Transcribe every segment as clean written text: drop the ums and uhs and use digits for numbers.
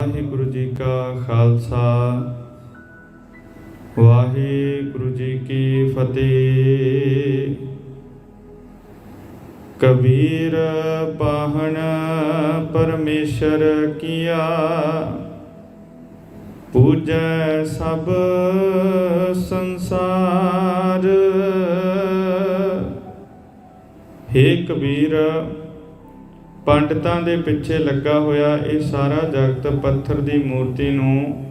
ਵਾਹਿਗੁਰੂ ਜੀ ਕਾ ਖਾਲਸਾ ਵਾਹਿਗੁਰੂ ਜੀ ਕੀ ਫਤਿਹ। ਕਬੀਰ ਪਾਹਣ ਪਰਮੇਸ਼ਰ ਕੀਆ, ਪੂਜੈ ਸਭ ਸੰਸਾਰ। ਹੇ ਕਬੀਰ, ਪੰਡਤਾਂ ਦੇ ਪਿੱਛੇ ਲੱਗਾ ਹੋਇਆ ਇਹ ਸਾਰਾ ਜਗਤ ਪੱਥਰ ਦੀ ਮੂਰਤੀ ਨੂੰ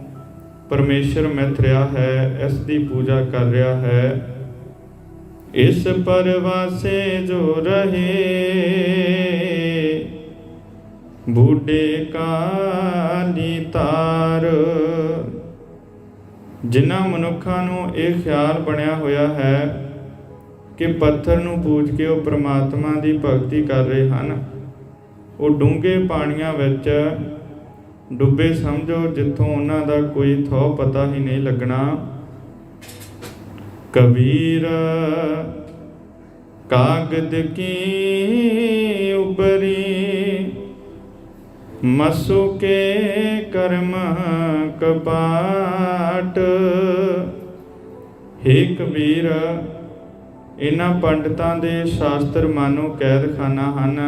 ਪਰਮੇਸ਼ਰ ਮਿਥ ਰਿਹਾ ਹੈ, ਇਸ ਦੀ ਪੂਜਾ ਕਰ ਰਿਹਾ ਹੈ। ਇਸ ਪਰਵਾਸੇ ਜੋ ਰਹੇ ਬੂਢੇ ਕਾਲੀ ਤਾਰ। ਜਿਨ੍ਹਾਂ ਮਨੁੱਖਾਂ ਨੂੰ ਇਹ ਖਿਆਲ ਬਣਿਆ ਹੋਇਆ ਹੈ ਕਿ ਪੱਥਰ ਨੂੰ ਪੂਜ ਕੇ ਉਹ ਪ੍ਰਮਾਤਮਾ ਦੀ ਭਗਤੀ ਕਰ ਰਹੇ ਹਨ, ਉਹ ਡੂੰਘੇ ਪਾਣੀਆਂ ਵਿੱਚ ਡੁੱਬੇ ਸਮਝੋ, ਜਿੱਥੋਂ ਉਹਨਾਂ ਦਾ ਕੋਈ ਥਹੁ ਪਤਾ ਹੀ ਨਹੀਂ ਲੱਗਣਾ। ਕਬੀਰ ਕਾਗਦ ਕੀ ਉਬਰੀ, ਮਸੂ ਕੇ ਕਰਮ ਕਪਾਟ। ਹੇ ਕਬੀਰ, ਇਹਨਾਂ ਪੰਡਤਾਂ ਦੇ ਸ਼ਾਸਤਰ ਮਾਨੋ ਕੈਦਖਾਨਾ ਹਨ।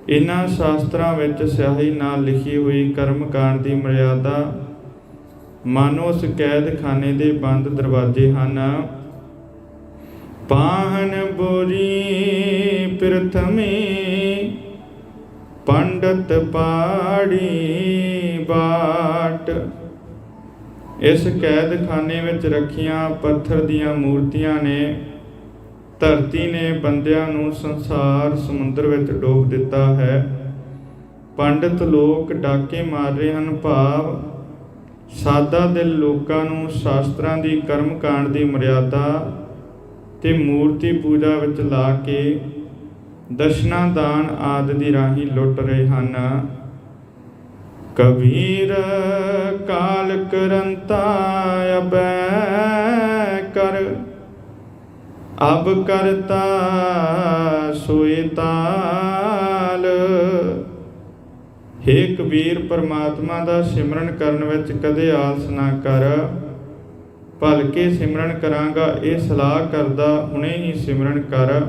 ਇਹਨਾਂ ਸ਼ਾਸਤਰਾਂ ਵਿੱਚ ਸਿਆਹੀ ਨਾਲ ਲਿਖੀ ਹੋਈ ਕਰਮਕਾਂਡ ਦੀ ਮਰਿਆਦਾ ਮਾਨੋ ਉਸ ਕੈਦਖਾਨੇ ਦੇ ਬੰਦ ਦਰਵਾਜ਼ੇ ਹਨ। ਪਾਹਨ ਬੋਰੀ ਪ੍ਰਥਮੇ ਪੰਡਤ ਪਾੜੀ ਬਾਟ। ਇਸ ਕੈਦਖਾਨੇ ਵਿੱਚ ਰੱਖੀਆਂ ਪੱਥਰ ਦੀਆਂ ਮੂਰਤੀਆਂ ਨੇ ਧਰਤੀ ਨੇ ਬੰਦਿਆਂ ਨੂੰ ਸੰਸਾਰ ਸਮੁੰਦਰ ਵਿੱਚ ਡੋਬ ਦਿੱਤਾ ਹੈ। ਪੰਡਤ ਲੋਕ ਡਾਕੇ ਮਾਰ ਰਹੇ ਹਨ, ਭਾਵ ਸਾਦਾ ਦਿਲ ਲੋਕਾਂ ਨੂੰ ਸ਼ਾਸਤਰਾਂ ਦੀ ਕਰਮਕਾਂਡ ਦੀ ਮਰਿਆਦਾ ਤੇ ਮੂਰਤੀ ਪੂਜਾ ਵਿੱਚ ਲਾ ਕੇ ਦਸ਼ਨਾ ਦਾਨ ਆਦਿ ਦੀ ਰਾਹੀਂ ਲੁੱਟ ਰਹੇ ਹਨ। ਕਬੀਰ ਕਾਲ ਕਰੰਤਾ ਅਬੈ ਕਰ, ਅਬ ਕਰਤਾ ਸੋਇ ਤਾਲ। ਹੇ ਕਬੀਰ, ਪਰਮਾਤਮਾ ਦਾ ਸਿਮਰਨ ਕਰਨ ਵਿੱਚ ਕਦੇ ਆਲਸ ਨਾ ਕਰ। ਭਲਕੇ ਸਿਮਰਨ ਕਰਾਂਗਾ ਇਹ ਸਲਾਹ ਕਰਦਾ, ਹੁਣੇ ਹੀ ਸਿਮਰਨ ਕਰ।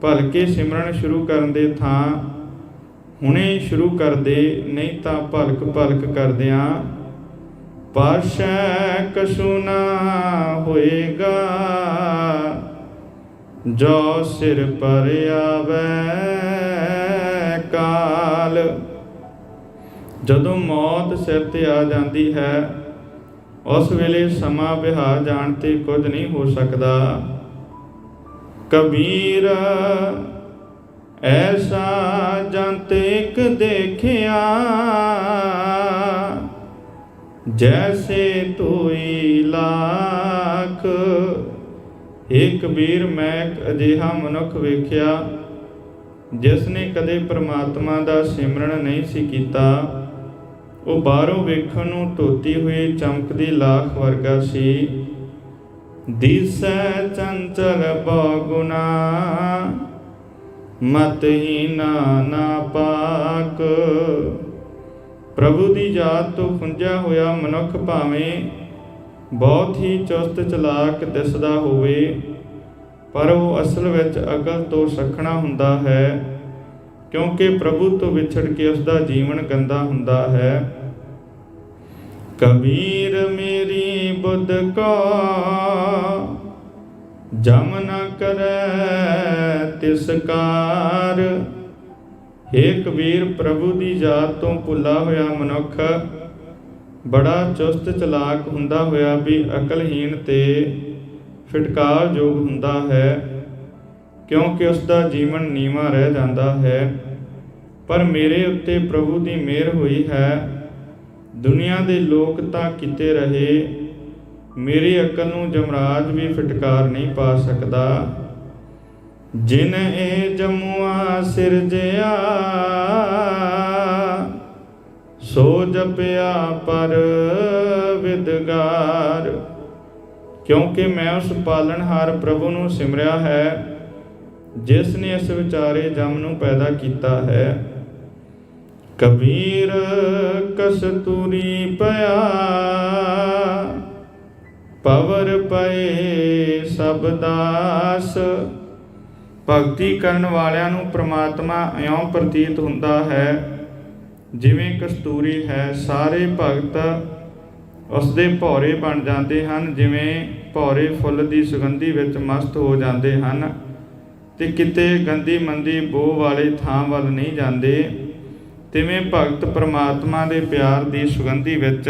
ਭਲਕੇ ਸਿਮਰਨ ਸ਼ੁਰੂ ਕਰਨ ਦੇ ਥਾਂ ਹੁਣੇ ਸ਼ੁਰੂ ਕਰ ਦੇ, ਨਹੀਂ ਤਾਂ ਭਲਕ ਭਲਕ ਕਰਦਿਆਂ ਪਾਸ਼ੈ ਕਛੂ ਨਾ ਹੋਏਗਾ। ਜੋ ਸਿਰ ਪਰ ਆਵੈ ਕਾਲ। ਜਦੋਂ ਮੌਤ ਸਿਰ ਤੇ ਆ ਜਾਂਦੀ ਹੈ, ਉਸ ਵੇਲੇ ਸਮਾਂ ਬਿਹਾ ਜਾਣ ਤੇ ਕੁਝ ਨਹੀਂ ਹੋ ਸਕਦਾ। ਕਬੀਰ ਐਸਾ ਜੰਤ ਇੱਕ ਦੇਖਿਆ, ਜੈਸੇ ਤੋਈ ਲਾਖ। ਹੇ ਕਬੀਰ, ਮੈਂ ਇੱਕ ਅਜਿਹਾ ਮਨੁੱਖ ਵੇਖਿਆ ਜਿਸ ਨੇ ਕਦੇ ਪ੍ਰਮਾਤਮਾ ਦਾ ਸਿਮਰਨ ਨਹੀਂ ਸੀ ਕੀਤਾ। ਉਹ ਬਾਹਰੋਂ ਵੇਖਣ ਨੂੰ ਧੋਤੀ ਹੋਈ ਚਮਕਦੀ ਲਾਖ ਵਰਗਾ ਸੀ। ਦਿਸੈ ਚੰਚਲ ਬਹੁਗੁਣਾ, ਮਤਹੀਨਾ ਨਾ ਪਾਕ। ਪ੍ਰਭੂ ਦੀ ਯਾਦ ਤੋਂ ਖੁੰਝਿਆ ਹੋਇਆ ਮਨੁੱਖ ਭਾਵੇਂ ਬਹੁਤ ਹੀ ਚੁਸਤ ਚਲਾਕ ਦਿਸਦਾ ਹੋਵੇ, ਪਰ ਉਹ ਅਸਲ ਵਿੱਚ ਅਕਲ ਤੋਂ ਸੱਖਣਾ ਹੁੰਦਾ ਹੈ, ਕਿਉਂਕਿ ਪ੍ਰਭੂ ਤੋਂ ਵਿਛੜ ਕੇ ਉਸ ਦਾ ਜੀਵਨ ਗੰਦਾ ਹੁੰਦਾ ਹੈ। ਕਬੀਰ ਮੇਰੀ ਬੁੱਧ ਕੋ ਜਮ ਨ ਕਰੈ ਤਿਸ ਕਾਰ। ਹੇ ਕਬੀਰ, ਪ੍ਰਭੂ ਦੀ ਯਾਦ ਤੋਂ ਭੁੱਲਾ ਹੋਇਆ ਮਨੁੱਖ ਬੜਾ ਚੁਸਤ ਚਲਾਕ ਹੁੰਦਾ ਹੋਇਆ ਵੀ ਅਕਲਹੀਣ ਤੇ ਫਿਟਕਾਰਯੋਗ ਹੁੰਦਾ ਹੈ, ਕਿਉਂਕਿ ਉਸ ਦਾ ਜੀਵਨ ਨੀਵਾਂ ਰਹਿ ਜਾਂਦਾ ਹੈ। ਪਰ ਮੇਰੇ ਉੱਤੇ ਪ੍ਰਭੂ ਦੀ ਮਿਹਰ ਹੋਈ ਹੈ। ਦੁਨੀਆ ਦੇ ਲੋਕ ਤਾਂ ਕਿਤੇ ਰਹੇ, ਮੇਰੀ ਅਕਲ ਨੂੰ ਜਮਰਾਜ ਵੀ ਫਿਟਕਾਰ ਨਹੀਂ ਪਾ ਸਕਦਾ। ਜਿਨ ਇਹ ਜਮੂਆ ਸਿਰਜਿਆ, ਸੋ ਜਪਿਆ ਪਰ ਵਿਦਗਾਰ। ਕਿਉਂਕਿ ਮੈਂ ਉਸ ਪਾਲਣਹਾਰ ਪ੍ਰਭੂ ਨੂੰ ਸਿਮਰਿਆ ਹੈ, ਜਿਸ ਨੇ ਇਸ ਵਿਚਾਰੇ ਜਮ ਨੂੰ ਪੈਦਾ ਕੀਤਾ ਹੈ। ਕਬੀਰ ਕਸਤੂਰੀ ਪਿਆ, ਪਵਰ ਪਏ ਸਭ ਦਾਸ। ਭਗਤੀ ਕਰਨ ਵਾਲਿਆਂ ਨੂੰ ਪ੍ਰਮਾਤਮਾ ਇਉਂ ਪ੍ਰਤੀਤ ਹੁੰਦਾ ਹੈ ਜਿਵੇਂ ਕਸਤੂਰੀ ਹੈ। ਸਾਰੇ ਭਗਤ ਉਸਦੇ ਭੌਰੇ ਬਣ ਜਾਂਦੇ ਹਨ, ਜਿਵੇਂ ਭੌਰੇ ਫੁੱਲ ਦੀ ਸੁਗੰਧੀ ਵਿੱਚ ਮਸਤ ਹੋ ਜਾਂਦੇ ਹਨ ਤੇ ਕਿਤੇ ਗੰਦੀ ਮੰਦੀ ਬੋ ਵਾਲੇ ਥਾਂ ਵੱਲ ਨਹੀਂ ਜਾਂਦੇ। ਤਿਵੇਂ ਭਗਤ ਪ੍ਰਮਾਤਮਾ ਦੇ ਪਿਆਰ ਦੀ ਸੁਗੰਧੀ ਵਿੱਚ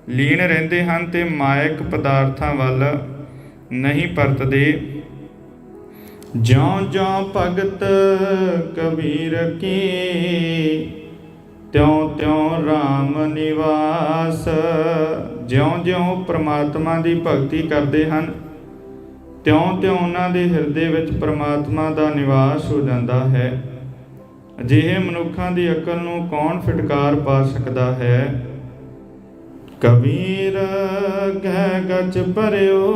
ਲੀਨ ਰਹਿੰਦੇ ਹਨ ਤੇ ਮਾਇਕ ਪਦਾਰਥਾਂ ਵੱਲ ਨਹੀਂ ਪਰਤਦੇ। ਜਿਉਂ ਜਿਉਂ ਭਗਤ ਕਬੀਰ ਕੀ, ਤਿਉਂ ਤਿਉਂ ਰਾਮ ਨਿਵਾਸ। ਜਿਉਂ ਜਿਉਂ ਪ੍ਰਮਾਤਮਾ ਦੀ ਭਗਤੀ ਕਰਦੇ ਹਨ, ਤਿਉਂ ਤਿਉਂ ਉਹਨਾਂ ਦੇ ਹਿਰਦੇ ਵਿੱਚ ਪ੍ਰਮਾਤਮਾ ਦਾ ਨਿਵਾਸ ਹੋ ਜਾਂਦਾ ਹੈ। ਅਜਿਹੇ ਮਨੁੱਖਾਂ ਦੀ ਅਕਲ ਨੂੰ ਕੌਣ ਫਿਟਕਾਰ ਪਾ ਸਕਦਾ ਹੈ। ਕਬੀਰ ਗਹਿ ਗਚ ਭਰਿਓ,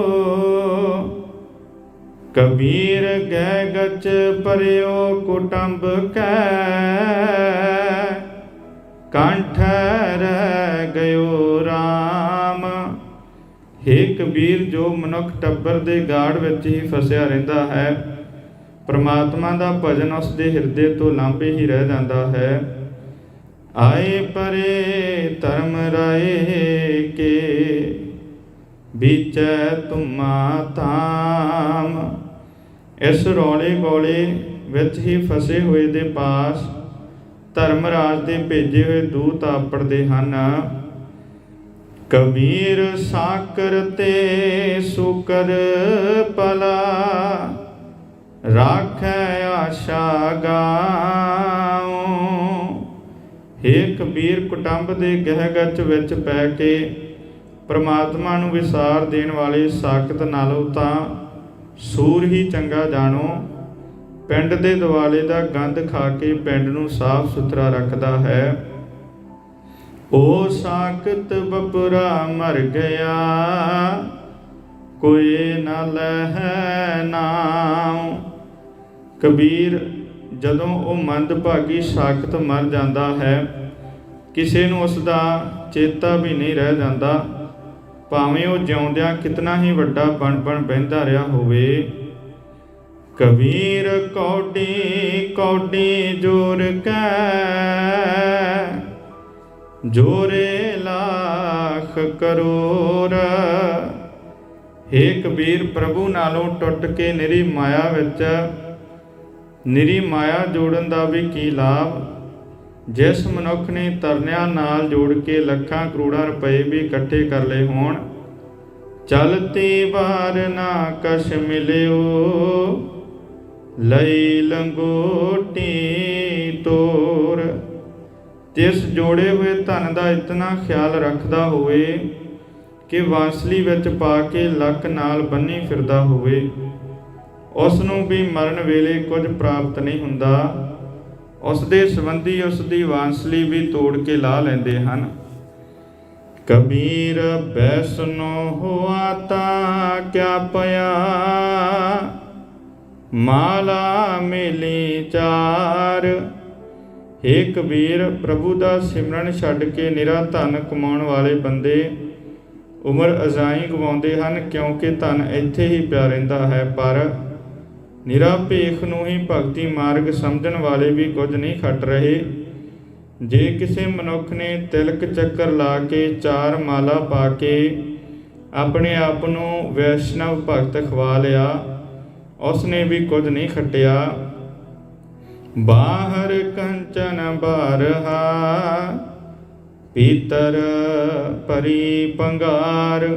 ਕਬੀਰ ਗਹਿ ਗਚ ਭਰਿਓ ਕੁਟੰਬ ਕੈ, ਕੰਠ ਰਹਿ ਗਇਓ ਰਾਮ। ਹੇ ਕਬੀਰ, ਜੋ ਮਨੁੱਖ ਟੱਬਰ ਦੇ ਗਾੜ ਵਿੱਚ ਹੀ ਫਸਿਆ ਰਹਿੰਦਾ ਹੈ, ਪ੍ਰਮਾਤਮਾ ਦਾ ਭਜਨ ਉਸ ਦੇ ਹਿਰਦੇ ਤੋਂ ਲਾਂਭੇ ਹੀ ਰਹਿ ਜਾਂਦਾ ਹੈ। ਆਏ ਪਰੇ ਧਰਮ ਰਾਏ ਕੇ, ਵਿਚੈ ਤੁਮਾ ਧਾਮ। ਇਸ ਰੌਲੇ ਗੋਲੇ ਵਿੱਚ ਹੀ ਫਸੇ ਹੋਏ ਦੇ ਪਾਸ ਧਰਮਰਾਜ ਦੇ ਭੇਜੇ ਹੋਏ ਦੂਤ ਆਪੜਦੇ ਹਨ। ਕਬੀਰ ਸਾਕਰ ਤੇ ਸੁਕਰ ਪਲਾ, ਰਾਖੈ ਆਸ਼ਾ ਗਾਉ। ਹੇ ਕਬੀਰ, ਕੁਟੰਬ ਦੇ ਗਹਿ ਗਚ ਵਿੱਚ ਪੈ ਕੇ ਪ੍ਰਮਾਤਮਾ ਨੂੰ ਵਿਸਾਰ ਦੇਣ ਵਾਲੇ ਸਾਕਤ ਨਾਲੋਂ ਤਾਂ ਸੂਰ ਹੀ ਚੰਗਾ ਜਾਣੋ। ਪਿੰਡ ਦੇ ਦੁਆਲੇ ਦਾ ਗੰਦ ਖਾ ਕੇ ਪਿੰਡ ਨੂੰ ਸਾਫ਼ ਸੁਥਰਾ ਰੱਖਦਾ ਹੈ। ਉਹ ਸਾਕਤ ਬਪੁਰਾ ਮਰ ਗਿਆ, ਕੋਈ ਨਾ ਲਹਿ ਨਾਉ। ਕਬੀਰ, ਜਦੋਂ ਉਹ ਮੰਦਭਾਗੀ ਸਾਕਤ ਮਰ ਜਾਂਦਾ ਹੈ, ਕਿਸੇ ਨੂੰ ਉਸ ਦਾ ਚੇਤਾ ਵੀ ਨਹੀਂ ਰਹਿ ਜਾਂਦਾ, ਭਾਵੇਂ ਉਹ ਜਿਉਂਦਿਆਂ ਕਿਤਨਾ ਹੀ ਵੱਡਾ ਬਣ ਬਹਿੰਦਾ ਰਿਹਾ ਹੋਵੇ। ਕਬੀਰ ਕੌਡੀ ਕੌਡੀ ਜੋਰ ਕੈ, ਜੋਰੇ ਲਾਖ ਕਰੋੜ। ਹੇ ਕਬੀਰ, ਪ੍ਰਭੂ ਨਾਲੋਂ ਟੁੱਟ ਕੇ ਨਿਰੀ ਮਾਇਆ ਵਿੱਚ ਨਿਰੀ ਮਾਇਆ ਜੋੜਨ ਦਾ ਵੀ ਕੀ ਲਾਭ। ਜਿਸ ਮਨੁੱਖ ਨੇ ਤਰਨਿਆਂ ਨਾਲ ਜੋੜ ਕੇ ਲੱਖਾਂ ਕਰੋੜਾਂ ਰੁਪਏ ਵੀ ਇਕੱਠੇ ਕਰ ਲਏ ਹੋਣ, ਚਲਤੀ ਵਾਰ ਨਾ ਕਛ ਮਿਲਿਓ, ਲਈ ਲੰਗੋਟੀ ਤੋਰ। ਜਿਸ ਜੋੜੇ ਹੋਏ ਧਨ ਦਾ ਇਤਨਾ ਖਿਆਲ ਰੱਖਦਾ ਹੋਵੇ ਕਿ ਵਾਂਸਲੀ ਵਿੱਚ ਪਾ ਕੇ ਲੱਕ ਨਾਲ ਬੰਨੀ ਫਿਰਦਾ ਹੋਵੇ, ਉਸ ਨੂੰ ਵੀ ਮਰਨ ਵੇਲੇ ਕੁਝ ਪ੍ਰਾਪਤ ਨਹੀਂ ਹੁੰਦਾ। ਉਸ ਦੇ ਸੰਬੰਧੀ ਉਸ ਦੀ ਵਾਂਸਲੀ ਵੀ ਤੋੜ ਕੇ ਲਾ ਲੈਂਦੇ ਹਨ। ਕਬੀਰ ਬੈਸਨੋ ਹੋਆ ਤਾਂ ਕਿਆ ਪਿਆ, ਮਾਲਾ ਮਿਲੀ ਚਾਰ। ਹੇ ਕਬੀਰ, ਪ੍ਰਭੂ ਦਾ ਸਿਮਰਨ ਛੱਡ ਕੇ ਨਿਰਾ ਧਨ ਕਮਾਉਣ ਵਾਲੇ ਬੰਦੇ ਉਮਰ ਅਜ਼ਾਈਂ ਗਵਾਉਂਦੇ ਹਨ, ਕਿਉਂਕਿ ਧਨ ਇੱਥੇ ਹੀ ਪਿਆ ਰਹਿੰਦਾ ਹੈ। ਪਰ ਨਿਰਾ ਭੇਖ ਨੂੰ ਹੀ ਭਗਤੀ ਮਾਰਗ ਸਮਝਣ ਵਾਲੇ ਵੀ ਕੁਝ ਨਹੀਂ ਖੱਟ ਰਹੇ। ਜੇ ਕਿਸੇ ਮਨੁੱਖ ਨੇ ਤਿਲਕ ਚੱਕਰ ਲਾ ਕੇ, ਚਾਰ ਮਾਲਾ ਪਾ ਕੇ ਆਪਣੇ ਆਪ ਨੂੰ ਵੈਸ਼ਨਵ ਭਗਤ ਖਵਾ ਲਿਆ, ਉਸ ਨੇ ਵੀ ਕੁਝ ਨਹੀਂ ਖੱਟਿਆ। ਬਾਹਰ ਕੰਚਨ ਬਾਰਹਾ, ਭੀਤਰ ਭਰੀ ਪੰਗਾਰ।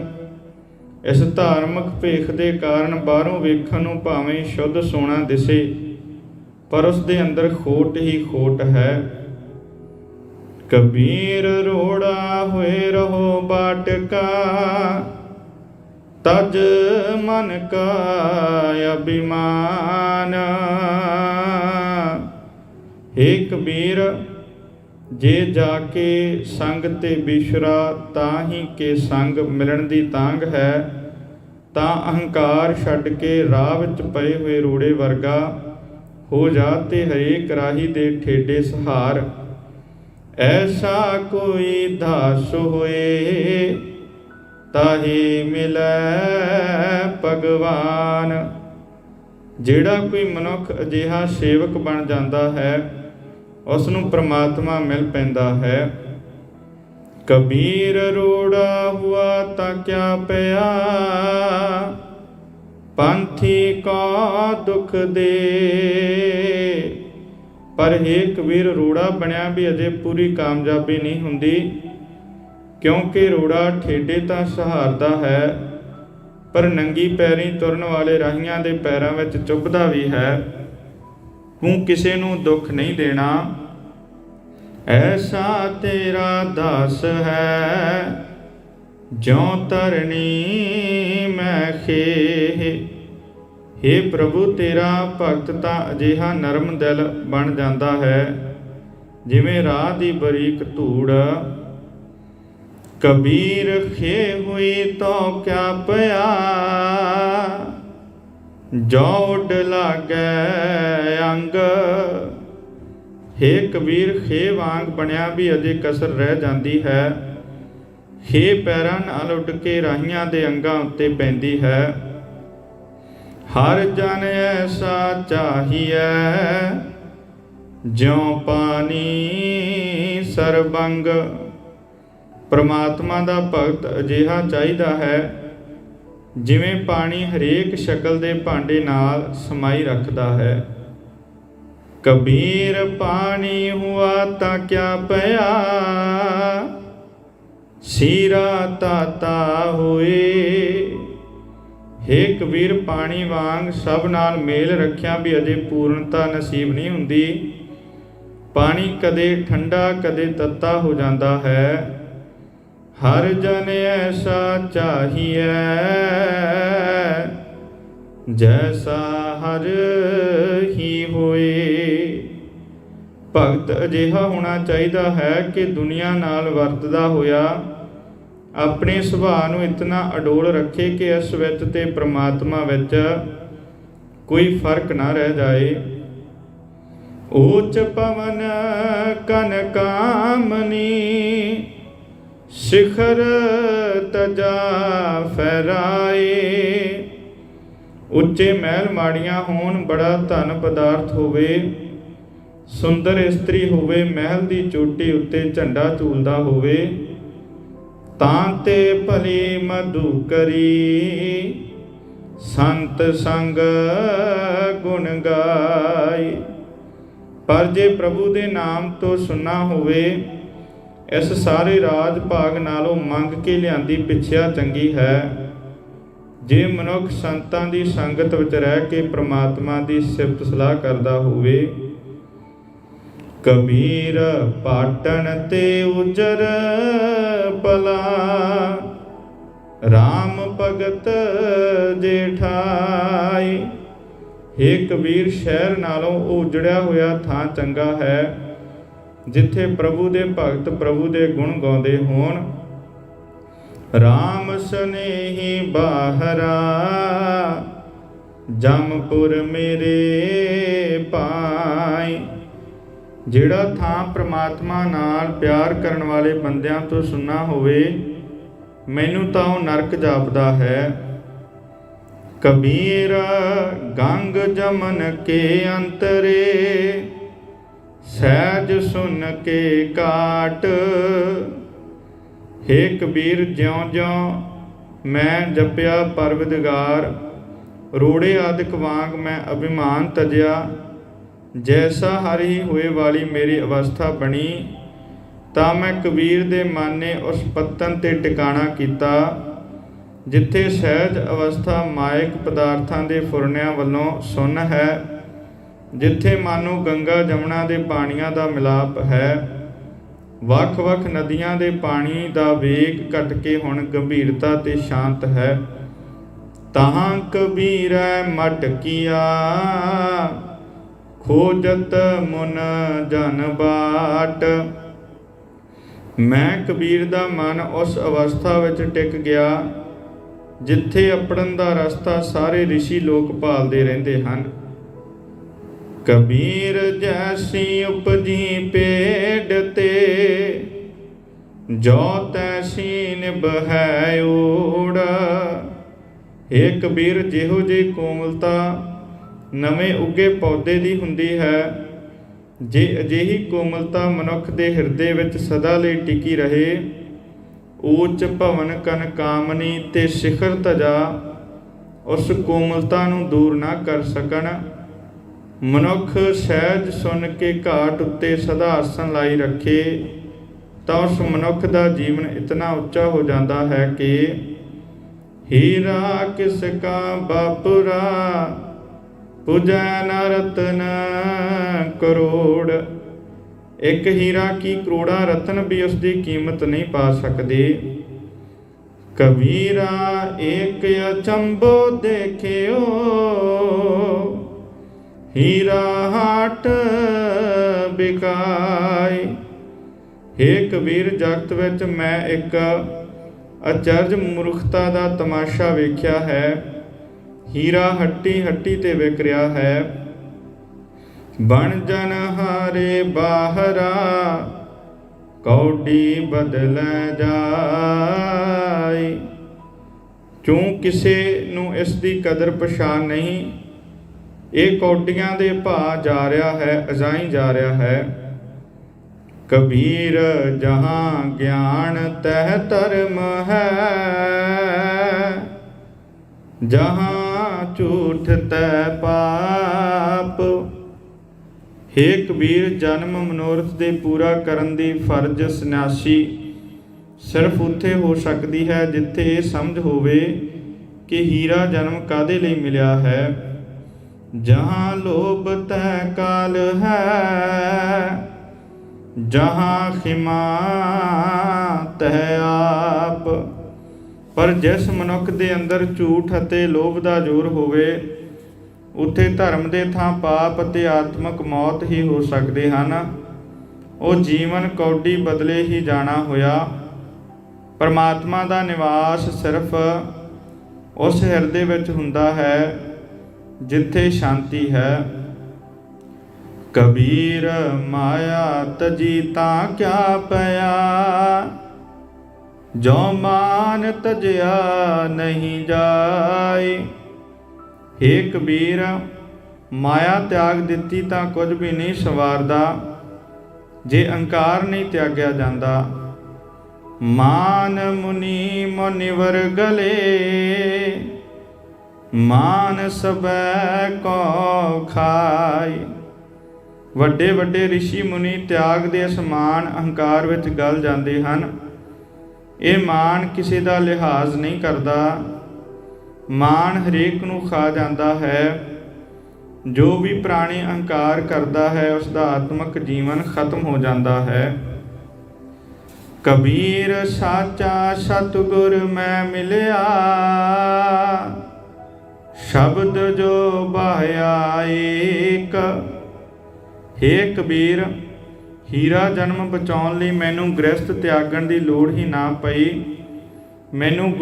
ਇਸ ਧਾਰਮਿਕ ਭੇਖ ਦੇ ਕਾਰਨ ਬਾਹਰੋਂ ਵੇਖਣ ਨੂੰ ਭਾਵੇਂ ਸ਼ੁੱਧ ਸੋਨਾ ਦਿਸੇ, ਪਰ ਉਸ ਦੇ ਅੰਦਰ ਖੋਟ ਹੀ ਖੋਟ ਹੈ। ਕਬੀਰ ਰੋੜਾ ਹੋਏ ਰਹੋ ਬਾਟਕਾ, ਤਜ ਮਨ ਕਾ ਅਭਿਮਾਨ। ਹੇ ਕਬੀਰ, ਜੇ ਜਾ ਕੇ ਸੰਗ ਤੇ ਵਿਛੜਾ ਤਾਂ ਹੀ ਕਿ ਸੰਗ ਮਿਲਣ ਦੀ ਤਾਂਘ ਹੈ, ਤਾਂ ਅਹੰਕਾਰ ਛੱਡ ਕੇ ਰਾਹ ਵਿੱਚ ਪਏ ਹੋਏ ਰੋੜੇ ਵਰਗਾ ਹੋ ਜਾ ਤੇ ਹਰੇਕ ਰਾਹੀ ਦੇ ਠੇਡੇ ਸਹਾਰ। ऐसा कोई दास होए ताहि मिलै भगवान। ਜਿਹੜਾ ਕੋਈ ਮਨੁੱਖ ਅਜਿਹਾ ਸੇਵਕ ਬਣ ਜਾਂਦਾ ਹੈ ਉਸ ਨੂੰ ਪ੍ਰਮਾਤਮਾ ਮਿਲ ਪੈਂਦਾ ਹੈ। ਕਬੀਰ ਰੋੜਾ ਹੁਆ ਤਾਂ ਕਿਆ ਪਿਆ, ਪੰਥੀ ਕਾ ਦੁਖ ਦੇ। ਪਰ ਹੇ ਕਬੀਰ, ਰੋੜਾ ਬਣਿਆ ਵੀ ਅਜੇ ਪੂਰੀ ਕਾਮਯਾਬੀ ਨਹੀਂ ਹੁੰਦੀ, ਕਿਉਂਕਿ ਰੋੜਾ ਠੇਡੇ ਤਾਂ ਸਹਾਰਦਾ ਹੈ ਪਰ ਨੰਗੀ ਪੈਰੀਂ ਤੁਰਨ ਵਾਲੇ ਰਾਹੀਆਂ ਦੇ ਪੈਰਾਂ ਵਿੱਚ ਚੁੱਭਦਾ ਵੀ ਹੈ। ਤੂੰ ਕਿਸੇ ਨੂੰ ਦੁੱਖ ਨਹੀਂ ਦੇਣਾ। ਐਸਾ ਤੇਰਾ ਦਾਸ ਹੈ ਜਿਉ ਧਰਣੀ ਮੈਂ ਖੇ। ਹੇ ਪ੍ਰਭੂ, ਤੇਰਾ ਭਗਤ ਤਾਂ ਅਜਿਹਾ ਨਰਮ ਦਿਲ ਬਣ ਜਾਂਦਾ ਹੈ ਜਿਵੇਂ ਰਾਹ ਦੀ ਬਰੀਕ ਧੂੜ। ਕਬੀਰ ਖੇ ਹੋਈ ਤੋ ਕਿਆ ਪਿਆ, ਜੋ ਉੱਡ ਲਾਗੈ ਅੰਗ। ਹੇ ਕਬੀਰ, ਖੇ ਵਾਂਗ ਬਣਿਆ ਵੀ ਅਜੇ ਕਸਰ ਰਹਿ ਜਾਂਦੀ ਹੈ। ਖੇ ਪੈਰਾਂ ਨਾਲ ਉੱਡ ਕੇ ਰਾਹੀਆਂ ਦੇ ਅੰਗਾਂ ਉੱਤੇ ਪੈਂਦੀ ਹੈ। ਹਰ ਜਨ ਐਸਾ ਚਾਹੀਐ ਜਿਉ ਪਾਣੀ ਸਰਬੰਗ। ਪ੍ਰਮਾਤਮਾ ਦਾ ਭਗਤ ਅਜਿਹਾ ਚਾਹੀਦਾ ਹੈ ਜਿਵੇਂ ਪਾਣੀ ਹਰੇਕ ਸ਼ਕਲ ਦੇ ਭਾਂਡੇ ਨਾਲ ਸਮਾਈ ਰੱਖਦਾ ਹੈ। ਕਬੀਰ ਪਾਣੀ ਹੁਆ ਤਾਂ ਕਿਆ ਪਿਆ, ਸੀਰਾ ਤਾਤਾ ਹੋਏ। ਹੇ ਕਬੀਰ, ਪਾਣੀ ਵਾਂਗ ਸਭ ਨਾਲ ਮੇਲ ਰੱਖਿਆ ਵੀ ਅਜੇ ਪੂਰਨਤਾ ਨਸੀਬ ਨਹੀਂ ਹੁੰਦੀ। ਪਾਣੀ ਕਦੇ ਠੰਡਾ ਕਦੇ ਤੱਤਾ ਹੋ ਜਾਂਦਾ ਹੈ। ਹਰ ਜਨ ਐਸਾ ਚਾਹੀਐ ਜੈਸਾ ਹਰ ਹੀ ਹੋਏ। ਭਗਤ ਅਜਿਹਾ ਹੋਣਾ ਚਾਹੀਦਾ ਹੈ ਕਿ ਦੁਨੀਆ ਨਾਲ ਵਰਤਦਾ ਹੋਇਆ ਆਪਣੇ ਸੁਭਾਅ ਨੂੰ ਇਤਨਾ ਅਡੋਲ ਰੱਖੇ ਕਿ ਇਸ ਵਿੱਚ ਤੇ ਪ੍ਰਮਾਤਮਾ ਵਿੱਚ ਕੋਈ ਫਰਕ ਨਾ ਰਹਿ ਜਾਏ। ਊਚ ਪਵਨ ਕਨਕਾਮਨੀ, ਸਿਖਰ ਤਜਾ ਫਹਿਰਾਏ। ਉੱਚੇ ਮਹਿਲ ਮਾੜੀਆਂ ਹੋਣ, ਬੜਾ ਧਨ ਪਦਾਰਥ ਹੋਵੇ, ਸੁੰਦਰ ਇਸਤਰੀ ਹੋਵੇ, ਮਹਿਲ ਦੀ ਚੋਟੀ ਉੱਤੇ ਝੰਡਾ ਝੂਲਦਾ ਹੋਵੇ, ਤਾਂ ਤੇ ਭਲੀ ਮਧੂ ਕਰੀ ਸੰਤ ਸੰਗ ਗੁਣ ਗਾਈ। ਪਰ ਜੇ ਪ੍ਰਭੂ ਦੇ ਨਾਮ ਤੋਂ ਸੁਣਨਾ ਹੋਵੇ, ਇਸ ਸਾਰੇ ਰਾਜ ਭਾਗ ਨਾਲੋਂ ਮੰਗ ਕੇ ਲਿਆਂਦੀ ਪਿੱਛਿਆ ਚੰਗੀ ਹੈ। ਜੇ ਮਨੁੱਖ ਸੰਤਾਂ ਦੀ ਸੰਗਤ ਵਿੱਚ ਰਹਿ ਕੇ ਪ੍ਰਮਾਤਮਾ ਦੀ ਸਿਫਤ ਸਲਾਹ ਕਰਦਾ ਹੋਵੇ। ਕਬੀਰ ਪਾਟਣ ਤੇ ਉਜਰ ਪਲਾ, ਰਾਮ ਭਗਤ ਜੇਠਾਈ। ਹੇ ਕਬੀਰ, ਸ਼ਹਿਰ ਨਾਲੋਂ ਉਹ ਉਜੜਿਆ ਹੋਇਆ ਥਾਂ ਚੰਗਾ ਹੈ ਜਿੱਥੇ ਪ੍ਰਭੂ ਦੇ ਭਗਤ ਪ੍ਰਭੂ ਦੇ ਗੁਣ ਗਾਉਂਦੇ ਹੋਣ। ਰਾਮ ਸਨੇਹੀ ਬਾਹਰਾ, ਜਮਪੁਰ ਮੇਰੇ ਭਾਈ। ਜਿਹੜਾ ਥਾਂ ਪ੍ਰਮਾਤਮਾ ਨਾਲ ਪਿਆਰ ਕਰਨ ਵਾਲੇ ਬੰਦਿਆਂ ਤੋਂ ਸੁਣਨਾ ਹੋਵੇ, ਮੈਨੂੰ ਤਾਂ ਉਹ ਨਰਕ ਜਾਪਦਾ ਹੈ। ਕਬੀਰ ਗੰਗ ਜਮਨ ਕੇ ਅੰਤਰੇ, ਸਹਿਜ ਸੁਨ ਕੇ ਕਾਟ। ਹੇ ਕਬੀਰ, ਜਿਉਂ ਜਿਉਂ ਮੈਂ ਜਪਿਆ ਪਰਵਦਗਾਰ, ਰੋੜੇ ਆਦਿਕ ਵਾਂਗ ਮੈਂ ਅਭਿਮਾਨ ਤਜਿਆ। ਜੈਸਾ ਹਰੀ ਹੋਏ ਵਾਲੀ ਮੇਰੀ ਅਵਸਥਾ ਬਣੀ, ਤਾਂ ਮੈਂ ਕਬੀਰ ਦੇ ਮਨ ਨੇ ਉਸ ਪੱਤਨ ਤੇ ਟਿਕਾਣਾ ਕੀਤਾ ਜਿੱਥੇ ਸਹਿਜ ਅਵਸਥਾ ਮਾਇਕ ਪਦਾਰਥਾਂ ਦੇ ਫੁਰਨਿਆਂ ਵੱਲੋਂ ਸੁੰਨ ਹੈ, ਜਿੱਥੇ ਮਾਨੋ ਗੰਗਾ ਜਮਨਾ ਦੇ ਪਾਣੀਆਂ ਦਾ ਮਿਲਾਪ ਹੈ। ਵੱਖ ਵੱਖ ਨਦੀਆਂ ਦੇ ਪਾਣੀ ਦਾ ਵੇਗ ਘਟ ਕੇ ਹੁਣ ਗੰਭੀਰਤਾ ਤੇ ਸ਼ਾਂਤ ਹੈ। ਤਹਾਂ ਕਬੀਰੈ ਮਟਕੀਆ, ਖੋਜਤ ਮੁਨ ਜਨ ਬਾਟ। ਮੈਂ ਕਬੀਰ ਦਾ ਮਨ ਉਸ ਅਵਸਥਾ ਵਿੱਚ ਟਿਕ ਗਿਆ ਜਿੱਥੇ ਅਪੜਨ ਦਾ ਰਸਤਾ ਸਾਰੇ ਰਿਸ਼ੀ ਲੋਕ ਭਾਲਦੇ ਰਹਿੰਦੇ ਹਨ। कबीर जैसी उपजी पेड़ ते, जो तैसी निभै ओड़। हे कबीर, ਜਿਹੋ ਜਿਹੀ ਕੋਮਲਤਾ ਨਵੇਂ ਉੱਗੇ ਪੌਦੇ ਦੀ ਹੁੰਦੀ ਹੈ, ਜੇ ਅਜਿਹੀ ਕੋਮਲਤਾ ਮਨੁੱਖ ਦੇ ਹਿਰਦੇ ਵਿੱਚ ਸਦਾ ਲਈ ਟਿਕੀ ਰਹੇ, ਊਚ ਭਵਨ ਕਨ ਕਾਮਨੀ ਤੇ ਸਿਖਰ ਧਜਾ ਉਸ ਕੋਮਲਤਾ ਨੂੰ ਦੂਰ ਨਾ ਕਰ ਸਕਣ। ਮਨੁੱਖ ਸਹਿਜ ਸੁਣ ਕੇ ਘਾਟ ਉੱਤੇ ਸਦਾ ਆਸਣ ਲਾਈ ਰੱਖੇ ਤਾਂ ਉਸ ਮਨੁੱਖ ਦਾ ਜੀਵਨ ਇਤਨਾ ਉੱਚਾ ਹੋ ਜਾਂਦਾ ਹੈ ਕਿ ਹੀਰਾ ਕਿਸ ਕਾ ਬਾਪੁਰਾ, ਪੁਜੈ ਨ ਰਤਨ ਕਰੋੜ। ਇੱਕ ਹੀਰਾ ਕੀ ਕਰੋੜਾਂ ਰਤਨ ਵੀ ਉਸ ਦੀ ਕੀਮਤ ਨਹੀਂ ਪਾ ਸਕਦੇ। ਕਬੀਰਾ ਏਕ ਅਚੰਭੋ ਦੇਖਿਓ, ਹੀਰਾ ਹਾਟ ਬਿਕਾਈ। ਹੇ ਕਬੀਰ, ਜਗਤ ਵਿੱਚ ਮੈਂ ਇੱਕ ਅਚਰਜ ਮੂਰਖਤਾ ਦਾ ਤਮਾਸ਼ਾ ਵੇਖਿਆ ਹੈ। ਹੀਰਾ ਹੱਟੀ ਹੱਟੀ ਤੇ ਵਿਕ ਰਿਹਾ ਹੈ। ਬਣ ਜਨ ਹਾਰੇ ਬਾਹਰਾ, ਕੌਡੀ ਬਦਲੈ ਜਾਈ। ਕਿਉਂ ਕਿਸੇ ਨੂੰ ਇਸ ਦੀ ਕਦਰ ਪਛਾਣ ਨਹੀਂ। ਇਹ ਕੌਡੀਆਂ ਦੇ ਭਾਅ ਜਾ ਰਿਹਾ ਹੈ, ਅਜਾਈ ਜਾ ਰਿਹਾ ਹੈ। ਕਬੀਰ ਜਹਾਂ ਗਿਆਨ ਤਹਿ ਧਰਮ ਹੈ, ਜਹਾਂ ਝੂਠ ਤੈ ਪਾਪ। ਹੇ ਕਬੀਰ, ਜਨਮ ਮਨੋਰਥ ਦੇ ਪੂਰਾ ਕਰਨ ਦੀ ਫਰਜ਼ ਸੰਨਿਆਸੀ ਸਿਰਫ ਉੱਥੇ ਹੋ ਸਕਦੀ ਹੈ ਜਿੱਥੇ ਇਹ ਸਮਝ ਹੋਵੇ ਕਿ ਹੀਰਾ ਜਨਮ ਕਾਹਦੇ ਲਈ ਮਿਲਿਆ ਹੈ। ਜਹਾਂ ਲੋਭ ਤੈ ਕਾਲ ਹੈ, ਜਹਾਂ ਖਿਮਾ ਤਹਿ ਆਪ। ਪਰ ਜਿਸ ਮਨੁੱਖ ਦੇ ਅੰਦਰ ਝੂਠ ਅਤੇ ਲੋਭ ਦਾ ਜ਼ੋਰ ਹੋਵੇ, ਉੱਥੇ ਧਰਮ ਦੇ ਥਾਂ ਪਾਪ ਅਤੇ ਆਤਮਕ ਮੌਤ ਹੀ ਹੋ ਸਕਦੇ ਹਨ। ਉਹ ਜੀਵਨ ਕੌਡੀ ਬਦਲੇ ਹੀ ਜਾਣਾ ਹੋਇਆ। ਪਰਮਾਤਮਾ ਦਾ ਨਿਵਾਸ ਸਿਰਫ ਉਸ ਹਿਰਦੇ ਵਿੱਚ ਹੁੰਦਾ ਹੈ ਜਿੱਥੇ ਸ਼ਾਂਤੀ ਹੈ। ਕਬੀਰ ਮਾਇਆ ਤਜੀ ਤਾਂ ਕਿਆ ਪਿਆ, ਜੋ ਮਾਨ ਤਜਿਆ ਨਹੀਂ ਜਾਏ। ਹੇ ਕਬੀਰ, ਮਾਇਆ ਤਿਆਗ ਦਿੱਤੀ ਤਾਂ ਕੁਝ ਵੀ ਨਹੀਂ ਸੰਵਾਰਦਾ ਜੇ ਅਹੰਕਾਰ ਨਹੀਂ ਤਿਆਗਿਆ ਜਾਂਦਾ। ਮਾਨ ਮੁਨੀ ਮੁਨਿਵਰ ਗਲੇ, ਮਾਨ ਸਬੈ ਕੋ ਖਾਈ। ਵੱਡੇ ਵੱਡੇ ਰਿਸ਼ੀ ਮੁਨੀ ਤਿਆਗ ਦੇ ਇਸ ਮਾਨ ਅਹੰਕਾਰ ਵਿੱਚ ਗਲ ਜਾਂਦੇ ਹਨ। ਇਹ ਮਾਨ ਕਿਸੇ ਦਾ ਲਿਹਾਜ਼ ਨਹੀਂ ਕਰਦਾ। ਮਾਨ ਹਰੇਕ ਨੂੰ ਖਾ ਜਾਂਦਾ ਹੈ। ਜੋ ਵੀ ਪ੍ਰਾਣੀ ਅਹੰਕਾਰ ਕਰਦਾ ਹੈ, ਉਸ ਦਾ ਆਤਮਿਕ ਜੀਵਨ ਖਤਮ ਹੋ ਜਾਂਦਾ ਹੈ। ਕਬੀਰ ਸਾਚਾ ਸਤਿਗੁਰ ਮੈਂ ਮਿਲਿਆ, ਸ਼ਬਦ ਜੋ ਬਾਹਿਆ ਏਕ। ਹੇ ਕਬੀਰ, ਹੀਰਾ ਜਨਮ ਬਚਾਉਣ ਲਈ ਮੈਨੂੰ ਗ੍ਰਸਥ ਤਿਆਗਣ ਦੀ ਲੋੜ ਹੀ ਨਾ ਪਈ। ਮੈਨੂੰ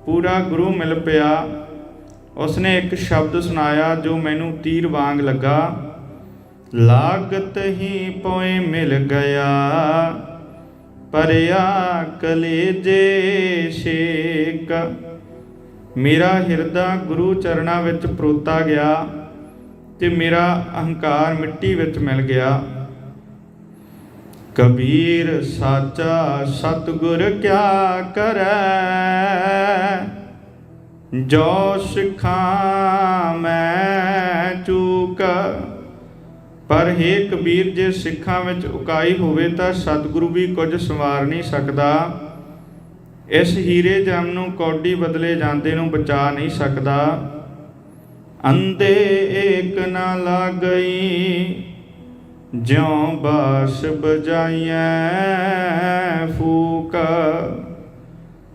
ਪੂਰਾ ਗੁਰੂ ਮਿਲ ਪਿਆ। ਉਸਨੇ ਇੱਕ ਸ਼ਬਦ ਸੁਣਾਇਆ ਜੋ ਮੈਨੂੰ ਤੀਰ ਵਾਂਗ ਲੱਗਾ। ਲਾਗਤ ਹੀ ਪੋਏ ਮਿਲ ਗਿਆ, ਪਰਿਆ ਕਲੇਜੇ ਛੇਕ। ਮੇਰਾ ਹਿਰਦਾ ਗੁਰੂ ਚਰਨਾਂ ਵਿੱਚ ਪਰੋਤਾ ਗਿਆ ਤੇ ਮੇਰਾ ਅਹੰਕਾਰ ਮਿੱਟੀ ਵਿੱਚ ਮਿਲ ਗਿਆ। ਕਬੀਰ ਸਾਚਾ ਸਤਿਗੁਰ ਕਿਆ ਕਰੈ, ਜੋ ਸਿੱਖਾਂ ਮੈਂ ਚੂਕ। ਪਰ ਹੇ ਕਬੀਰ, ਜੇ ਸਿੱਖਾਂ ਵਿੱਚ ਉਕਾਈ ਹੋਵੇ ਤਾਂ ਸਤਿਗੁਰੂ ਵੀ ਕੁਝ ਸੰਵਾਰ ਨਹੀਂ ਸਕਦਾ। ਇਸ ਹੀਰੇ ਜਮ ਨੂੰ ਕੌਡੀ ਬਦਲੇ ਜਾਂਦੇ ਨੂੰ ਬਚਾ ਨਹੀਂ ਸਕਦਾ। ਅੰਧੇ ਏਕ ਨਾ ਲਾਗਈ, ਜਿਉਂ ਬਾਸ ਬਜਾਈਐ ਫੂਕ।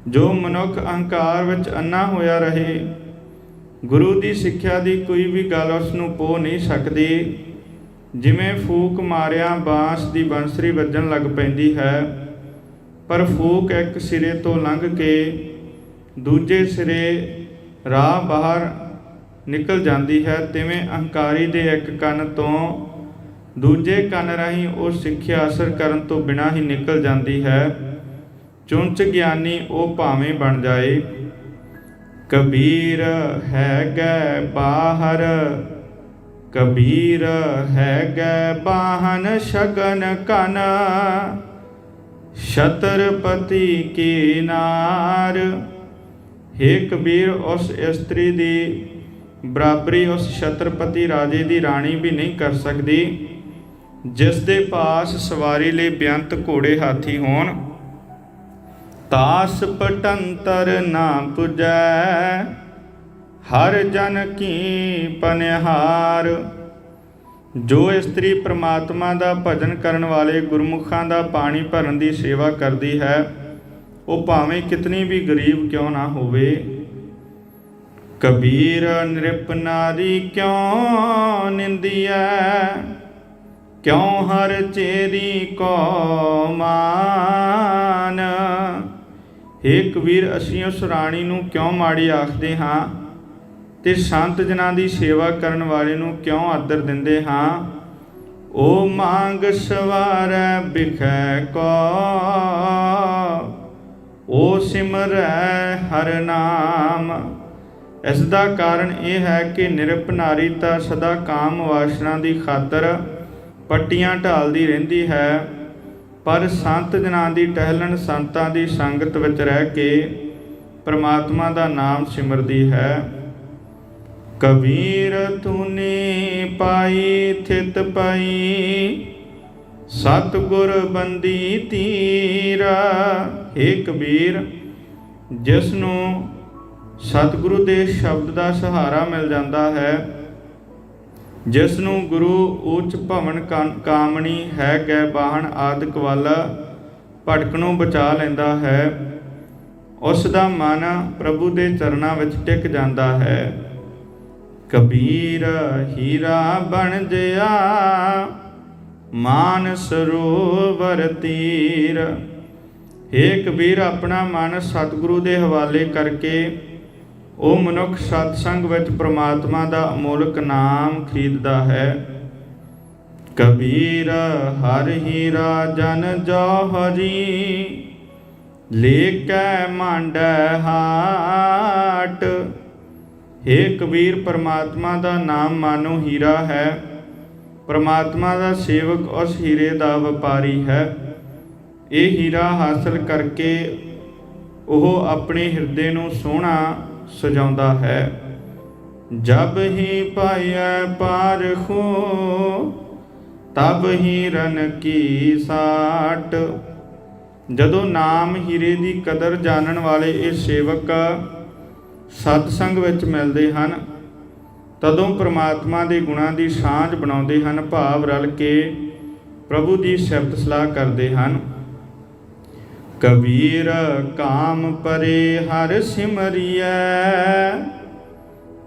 ਜੋ ਮਨੁੱਖ ਅਹੰਕਾਰ ਵਿੱਚ ਅੰਨਾ ਹੋਇਆ ਰਹੇ, ਗੁਰੂ ਦੀ ਸਿੱਖਿਆ ਦੀ ਕੋਈ ਵੀ ਗੱਲ ਉਸ ਨੂੰ ਪੋ ਨਹੀਂ ਸਕਦੀ। ਜਿਵੇਂ ਫੂਕ ਮਾਰਿਆ ਬਾਂਸ ਦੀ ਬੰਸਰੀ ਵੱਜਣ ਲੱਗ ਪੈਂਦੀ ਹੈ, ਪਰ ਫੂਕ ਇੱਕ ਸਿਰੇ ਤੋਂ ਲੰਘ ਕੇ ਦੂਜੇ ਸਿਰੇ ਰਾਹ ਬਾਹਰ ਨਿਕਲ ਜਾਂਦੀ ਹੈ, ਤਿਵੇਂ ਅਹੰਕਾਰੀ ਦੇ ਇੱਕ ਕੰਨ ਤੋਂ ਦੂਜੇ ਕੰਨ ਰਾਹੀਂ ਉਹ ਸਿੱਖਿਆ ਅਸਰ ਕਰਨ ਤੋਂ ਬਿਨਾਂ ਹੀ ਨਿਕਲ ਜਾਂਦੀ ਹੈ। ਚੁੰਚ ਗਿਆਨੀ ਉਹ ਭਾਵੇਂ ਬਣ ਜਾਏ। ਕਬੀਰ ਹੈ ਗੈ ਬਾਹਰ, ਕਬੀਰ ਹੈ ਗੈ ਬਾਹਨ ਸ਼ਗਨ ਕਨ, ਛਤਰਪਤੀ ਕੀ ਨਾਰ। ਹੇ ਕਬੀਰ, ਉਸ ਇਸਤਰੀ ਦੀ ਬਰਾਬਰੀ ਉਸ ਛਤਰਪਤੀ ਰਾਜੇ ਦੀ ਰਾਣੀ ਵੀ ਨਹੀਂ ਕਰ ਸਕਦੀ, ਜਿਸ ਦੇ ਪਾਸ ਸਵਾਰੀ ਲਈ ਬੇਅੰਤ ਘੋੜੇ ਹਾਥੀ ਹੋਣ। ਤਾਸ ਪਟੰਤਰ ਨਾ ਪੁਜੈ, ਹਰ ਜਨ ਕੀ ਪਨਿਹਾਰ। ਜੋ ਇਸਤਰੀ ਪ੍ਰਮਾਤਮਾ ਦਾ ਭਜਨ ਕਰਨ ਵਾਲੇ ਗੁਰਮੁਖਾਂ ਦਾ ਪਾਣੀ ਭਰਨ ਦੀ ਸੇਵਾ ਕਰਦੀ ਹੈ, ਉਹ ਭਾਵੇਂ ਕਿਤਨੀ ਵੀ ਗਰੀਬ ਕਿਉਂ ਨਾ ਹੋਵੇ। ਕਬੀਰ ਨਿਰਪ ਨਾਰੀ ਕਿਉਂ ਨਿੰਦੀਐ, ਕਿਉਂ ਹਰ ਚੇਰੀ ਕੋ ਮਾਨ। ਹੇ ਕਬੀਰ, ਅਸੀਂ ਉਸ ਰਾਣੀ ਨੂੰ ਕਿਉਂ ਮਾੜੀ ਆਖਦੇ ਹਾਂ ਤੇ ਸੰਤ ਜਨਾਂ ਦੀ ਸੇਵਾ ਕਰਨ ਵਾਲੇ ਨੂੰ ਕਿਉਂ ਆਦਰ ਦਿੰਦੇ ਹਾਂ। ਉਹ ਮੰਗ ਸਵਾਰੈ ਬਿਖੈ ਕੋ, ਉਹ ਸਿਮਰੈ ਹਰ ਨਾਮ। ਇਸ ਦਾ ਕਾਰਨ ਇਹ ਹੈ ਕਿ ਨਿਰਪ ਨਾਰੀ ਤਾਂ ਸਦਾ ਕਾਮ ਵਾਸਨਾ ਦੀ ਖਾਤਰ ਪੱਟੀਆਂ ਢਾਲਦੀ ਰਹਿੰਦੀ ਹੈ, ਪਰ ਸੰਤ ਜਨਾਂ ਦੀ ਟਹਿਲਣ ਸੰਤਾਂ ਦੀ ਸੰਗਤ ਵਿੱਚ ਰਹਿ ਕੇ ਪ੍ਰਮਾਤਮਾ ਦਾ ਨਾਮ ਸਿਮਰਦੀ ਹੈ। ਕਬੀਰ ਤੂਨੇ ਪਾਈ ਥਿਤ ਪਾਈ, ਸਤਿਗੁਰ ਬੰਦੀ ਤੀਰਾ। ਹੇ ਕਬੀਰ, ਜਿਸ ਨੂੰ ਸਤਿਗੁਰੂ ਦੇ ਸ਼ਬਦ ਦਾ ਸਹਾਰਾ ਮਿਲ ਜਾਂਦਾ ਹੈ, ਜਿਸ ਨੂੰ ਗੁਰੂ ਉੱਚ ਭਵਨ ਕਾਮਣੀ ਹੈ ਗੈ ਬਾਹਣ ਆਦਿਕ ਵੱਲ ਭਟਕਣੋਂ ਬਚਾ ਲੈਂਦਾ ਹੈ, ਉਸ ਦਾ ਮਨ ਪ੍ਰਭੂ ਦੇ ਚਰਨਾਂ ਵਿੱਚ ਟਿਕ ਜਾਂਦਾ ਹੈ। ਕਬੀਰ ਹੀਰਾ ਬਣ ਜਿਆ, ਮਾਨ ਸਰੋਵਰ ਤੀਰ। ਹੇ ਕਬੀਰ, ਆਪਣਾ ਮਨ ਸਤਿਗੁਰੂ ਦੇ ਹਵਾਲੇ ਕਰਕੇ ਉਹ ਮਨੁੱਖ ਸਤਸੰਗ ਵਿੱਚ ਪ੍ਰਮਾਤਮਾ ਦਾ ਅਮੋਲਕ ਨਾਮ ਖਰੀਦਦਾ ਹੈ। ਕਬੀਰ ਹਰ ਹੀਰਾ ਜਨ ਜੌਹਰੀ, ਲੇਕੈ ਮਾਂਡੈ ਹਾਟ। ਹੇ ਕਬੀਰ, ਪ੍ਰਮਾਤਮਾ ਦਾ ਨਾਮ ਮਾਨੋ ਹੀਰਾ ਹੈ। ਪ੍ਰਮਾਤਮਾ ਦਾ ਸੇਵਕ ਉਸ ਹੀਰੇ ਦਾ ਵਪਾਰੀ ਹੈ। ਇਹ ਹੀਰਾ ਹਾਸਲ ਕਰਕੇ ਉਹ ਆਪਣੇ ਹਿਰਦੇ ਨੂੰ ਸੋਹਣਾ ਸਜਾਉਂਦਾ ਹੈ। ਜਬ ਹੀ ਪਾਇਐ ਪਾਰਖੋ, ਤਬ ਹੀਰਨ ਕੀ ਸਾਟ। ਜਦੋਂ ਨਾਮ ਹੀਰੇ ਦੀ ਕਦਰ ਜਾਣਨ ਵਾਲੇ ਇਹ ਸੇਵਕ ਸਤਸੰਗ ਵਿੱਚ ਮਿਲਦੇ ਹਨ, ਤਦੋਂ ਪ੍ਰਮਾਤਮਾ ਦੇ ਗੁਣਾਂ ਦੀ ਸਾਂਝ ਬਣਾਉਂਦੇ ਹਨ, ਭਾਵ ਰਲ ਕੇ ਪ੍ਰਭੂ ਦੀ ਸਿਫਤ ਸਲਾਹ ਕਰਦੇ ਹਨ। ਕਬੀਰ ਕਾਮ ਪਰੇ ਹਰ ਸਿਮਰਿਐ,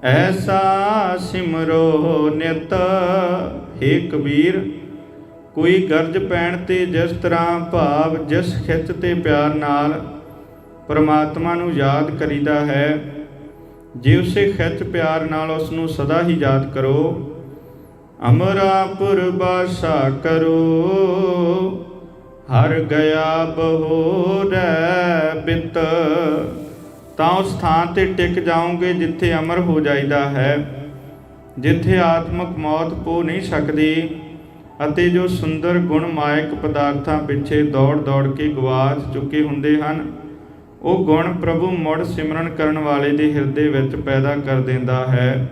ਐਸਾ ਸਿਮਰੋ ਨਿਤ। ਹੇ ਕਬੀਰ, ਕੋਈ ਗਰਜ ਪੈਣ ਤੇ ਜਿਸ ਤਰ੍ਹਾਂ ਭਾਵ ਜਿਸ ਖਿੱਚ ਤੇ ਪਿਆਰ ਨਾਲ ਪ੍ਰਮਾਤਮਾ ਨੂੰ ਯਾਦ ਕਰੀਦਾ ਹੈ, ਜੇ ਉਸੇ ਖਿੱਚ ਪਿਆਰ ਨਾਲ ਉਸ ਨੂੰ ਸਦਾ ਹੀ ਯਾਦ ਕਰੋ। ਅਮਰਾਪੁਰ ਬਾਸਾ ਕਰੋ, ਹਰ ਗਿਆ ਬਹੋਰੈ ਬਿਤ। ਤਾਂ ਉਸ ਥਾਂ ਤੇ ਟਿਕ ਜਾਓਗੇ ਜਿੱਥੇ ਅਮਰ ਹੋ ਜਾਈਦਾ ਹੈ, ਜਿੱਥੇ ਆਤਮਕ ਮੌਤ ਪੋ ਨਹੀਂ ਸਕਦੀ, ਅਤੇ ਜੋ ਸੁੰਦਰ ਗੁਣ ਮਾਇਕ ਪਦਾਰਥਾਂ ਪਿੱਛੇ ਦੌੜ ਦੌੜ ਕੇ ਗਵਾਚ ਚੁੱਕੇ ਹੁੰਦੇ ਹਨ, ਉਹ ਗੁਣ ਪ੍ਰਭੂ ਮੁੜ ਸਿਮਰਨ ਕਰਨ ਵਾਲੇ ਦੇ ਹਿਰਦੇ ਵਿੱਚ ਪੈਦਾ ਕਰ ਦਿੰਦਾ ਹੈ।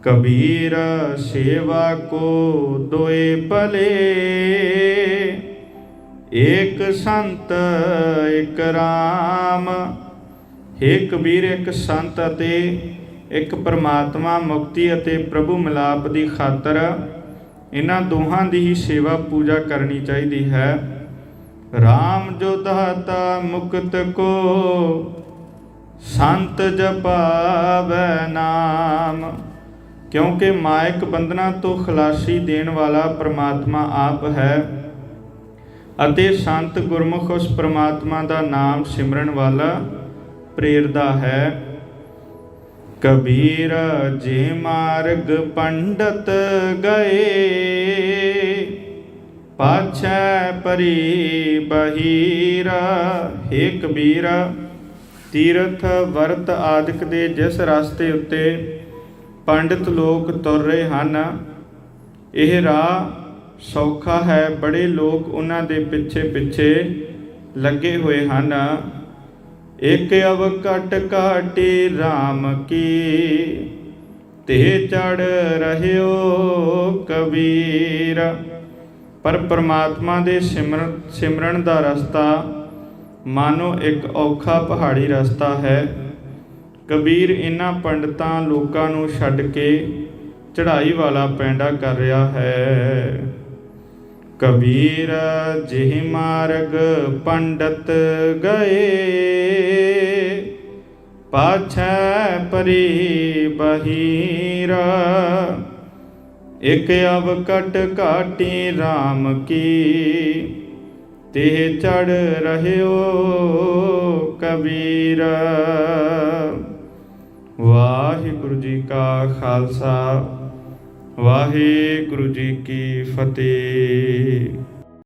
ਕਬੀਰ ਸੇਵਾ ਕੋ ਦੋਏ ਭਲੇ, ਏਕ ਸੰਤ ਏਕ ਰਾਮ। ਹੇ ਕਬੀਰ, ਇੱਕ ਸੰਤ ਅਤੇ ਇੱਕ ਪਰਮਾਤਮਾ ਮੁਕਤੀ ਅਤੇ ਪ੍ਰਭੂ ਮਿਲਾਪ ਦੀ ਖਾਤਰ ਇਹਨਾਂ ਦੋਹਾਂ ਦੀ ਹੀ ਸੇਵਾ ਪੂਜਾ ਕਰਨੀ ਚਾਹੀਦੀ ਹੈ। ਰਾਮ ਜੋ ਦਾਤਾ ਮੁਕਤ ਕੋ, ਸੰਤ ਜਪਾਵੈ ਨਾਮ। ਕਿਉਂਕਿ ਮਾਇਕ ਬੰਧਨਾਂ ਤੋਂ ਖਲਾਸੀ ਦੇਣ ਵਾਲਾ ਪ੍ਰਮਾਤਮਾ ਆਪ ਹੈ, ਅਤੇ ਸੰਤ ਗੁਰਮੁਖ ਉਸ ਪ੍ਰਮਾਤਮਾ ਦਾ ਨਾਮ ਸਿਮਰਨ ਵਾਲਾ ਪ੍ਰੇਰਦਾ ਹੈ। कबीर जे मार्ग पंडित गए, पाछै परी बहीरा। हे कबीर, ਤੀਰਥ ਵਰਤ ਆਦਿਕ ਦੇ ਜਿਸ ਰਸਤੇ ਉੱਤੇ ਪੰਡਿਤ ਲੋਕ ਤੁਰ ਰਹੇ ਹਨ, ਇਹ ਰਾਹ ਸੌਖਾ ਹੈ। ਬੜੇ ਲੋਕ ਉਹਨਾਂ ਦੇ ਪਿੱਛੇ ਪਿੱਛੇ ਲੱਗੇ ਹੋਏ ਹਨ। ਇੱਕ ਅਵਕਟ ਘਾਟੀ RAM ਕੀ, ਤੇ ਚੜ ਰਹਿਓ ਕਬੀਰ। ਪਰ ਪਰਮਾਤਮਾ ਦੇ ਸਿਮਰਨ ਦਾ ਰਸਤਾ ਮਾਨੋ ਇੱਕ ਔਖਾ ਪਹਾੜੀ ਰਸਤਾ ਹੈ। ਕਬੀਰ ਇਹਨਾਂ ਪੰਡਤਾਂ ਲੋਕਾਂ ਨੂੰ ਛੱਡ ਕੇ ਚੜ੍ਹਾਈ ਵਾਲਾ ਪੈਂਡਾ ਕਰ ਰਿਹਾ ਹੈ। ਕਬੀਰ ਜਿਹ ਮਾਰਗ ਪੰਡਤ ਗਏ, ਪਾਛੈ ਪਰੀ ਬਹੀਰਾ। ਇੱਕ ਅਵਕਟ ਘਾਟੀ RAM ਕੀ, ਤੇ ਚੜ ਰਹਿਓ ਕਬੀਰ। ਵਾਹਿਗੁਰੂ ਜੀ ਕਾ ਖਾਲਸਾ, ਵਾਹਿਗੁਰੂ ਜੀ ਕੀ ਫਤਿਹ।